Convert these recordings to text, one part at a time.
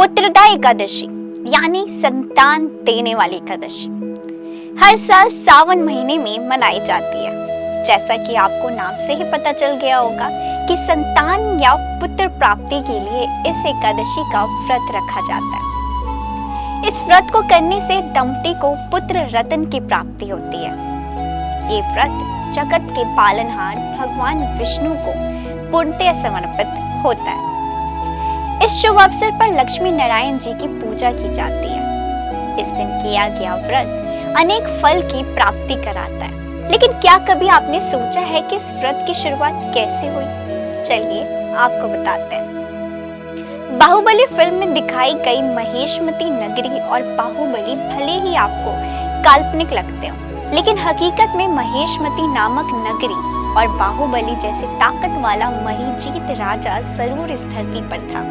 पुत्रदा एकादशी यानी संतान देने वाली एकादशी हर साल सावन महीने में मनाई जाती है। जैसा कि आपको नाम से ही पता चल गया होगा कि संतान या पुत्र प्राप्ति के लिए इस एकादशी का व्रत रखा जाता है। इस व्रत को करने से दंपति को पुत्र रत्न की प्राप्ति होती है। ये व्रत जगत के पालनहार भगवान विष्णु को पूर्णतः समर्पित होता है। इस शुभ अवसर पर लक्ष्मी नारायण जी की पूजा की जाती है। इस दिन किया गया व्रत अनेक फल की प्राप्ति कराता है। लेकिन क्या कभी आपने सोचा है कि इस व्रत की शुरुआत कैसे हुई? चलिए आपको बताते हैं। बाहुबली फिल्म में दिखाई गई महेशमती नगरी और बाहुबली भले ही आपको काल्पनिक लगते हो, लेकिन हकीकत में महेशमती नामक नगरी और बाहुबली जैसे ताकत वाला महीजीत राजा जरूर इस धरती पर था।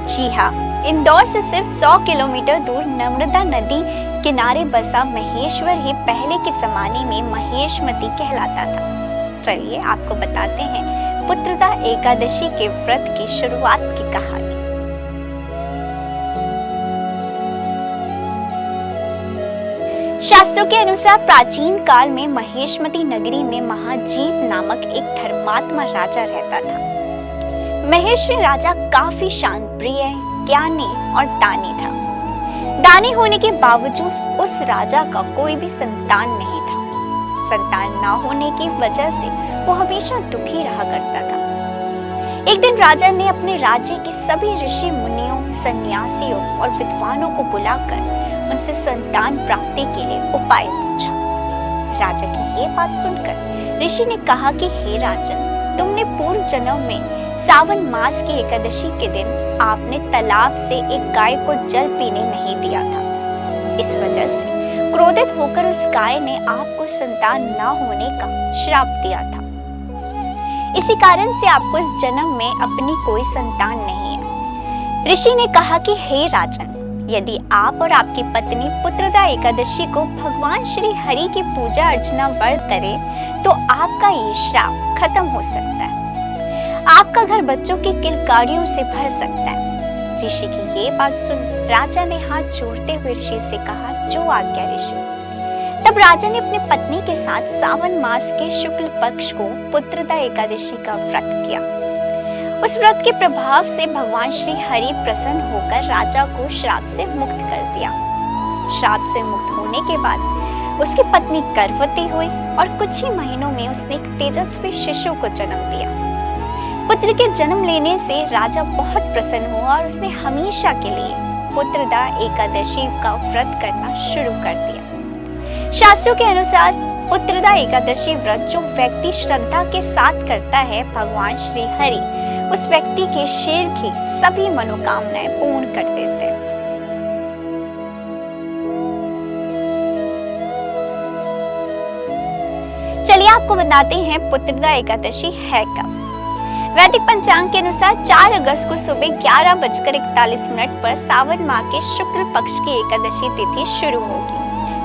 जी हाँ, इंदौर से सिर्फ 100 किलोमीटर दूर नर्मदा नदी किनारे बसा महेश्वर ही पहले के जमाने में महेशमती कहलाता था। चलिए आपको बताते हैं पुत्रदा एकादशी के व्रत की शुरुआत की कहानी। शास्त्रों के अनुसार प्राचीन काल में महेशमती नगरी में महाजीत नामक एक धर्मात्मा राजा रहता था। महेश राजा काफी शांत प्रिय, ज्ञानी और दानी था। दानी होने के बावजूद उस राजा का कोई भी संतान नहीं था। संतान न होने की वजह से वो हमेशा दुखी रहा करता था। एक दिन राजा ने अपने राज्य के सभी ऋषि मुनियों, सन्यासियों और विद्वानों को बुलाकर उनसे संतान प्राप्ति के लिए उपाय पूछा। राजा की ये बात सुनकर ऋषि ने कहा कि हे राजन, तुमने पूर्व जन्म में सावन मास की एकादशी के दिन आपने तालाब से एक गाय को जल पीने नहीं दिया था। इस वजह से क्रोधित होकर उस गाय ने आपको संतान न होने का श्राप दिया था। इसी कारण से आपको इस जन्म में अपनी कोई संतान नहीं है। ऋषि ने कहा कि हे राजन, यदि आप और आपकी पत्नी पुत्रदा एकादशी को भगवान श्री हरि की पूजा अर्चना व्रत करें तो आपका ये श्राप खत्म हो सकता है। आपका घर बच्चों की किलकारियों से भर सकता है। ऋषि की ये बात सुन राजा ने हाथ जोड़ते हुए ऋषि से कहा, जो आज्ञा ऋषि। तब राजा ने अपनी पत्नी के साथ सावन मास के शुक्ल पक्ष को पुत्रदा एकादशी का व्रत किया। उस व्रत के प्रभाव से भगवान श्री हरि प्रसन्न होकर राजा को श्राप से मुक्त कर दिया। श्राप से मुक्त होने के बाद उसकी पत्नी गर्भवती हुई और कुछ ही महीनों में उसने एक तेजस्वी शिशु को जन्म दिया। पुत्र के जन्म लेने से राजा बहुत प्रसन्न हुआ और उसने हमेशा के लिए पुत्रदा एकादशी का व्रत करना शुरू कर दिया। शास्त्रों के अनुसार पुत्रदा एकादशी व्रत जो व्यक्ति श्रद्धा के साथ करता है, भगवान श्री हरि उस व्यक्ति के शील की सभी मनोकामनाएं पूर्ण कर देते हैं। चलिए आपको बताते हैं पुत्रदा एकादशी है कब। वैदिक पंचांग के अनुसार 4 अगस्त को सुबह 11:41 पर सावन माह के शुक्ल पक्ष की एकादशी तिथि शुरू होगी।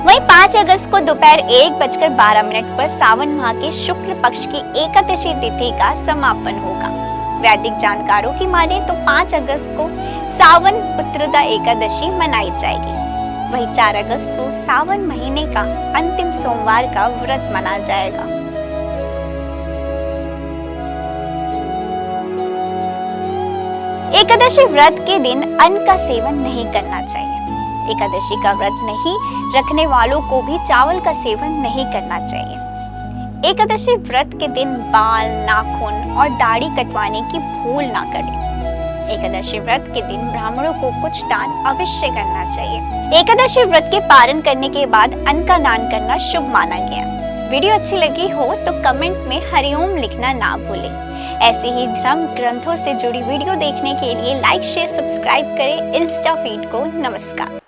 वहीं 5 अगस्त को दोपहर 1:12 पर सावन माह के शुक्ल पक्ष की एकादशी तिथि का समापन होगा। वैदिक जानकारों की माने तो 5 अगस्त को सावन पुत्रदा एकादशी मनाई जाएगी। वहीं 4 अगस्त को सावन महीने का अंतिम सोमवार का व्रत मनाया जाएगा। एकादशी व्रत के दिन अन्न का सेवन नहीं करना चाहिए। एकादशी का व्रत नहीं रखने वालों को भी चावल का सेवन नहीं करना चाहिए। एकादशी व्रत के दिन बाल, नाखून और दाढ़ी कटवाने की भूल ना करें। एकादशी व्रत के दिन ब्राह्मणों को कुछ दान अवश्य करना चाहिए। एकादशी व्रत के पारण करने के बाद अन्न का दान करना शुभ माना गया। वीडियो अच्छी लगी हो तो कमेंट में हरिओम लिखना ना भूलें। ऐसे ही धर्म ग्रंथों से जुड़ी वीडियो देखने के लिए लाइक, शेयर, सब्सक्राइब करें इंस्टा फीड को। नमस्कार।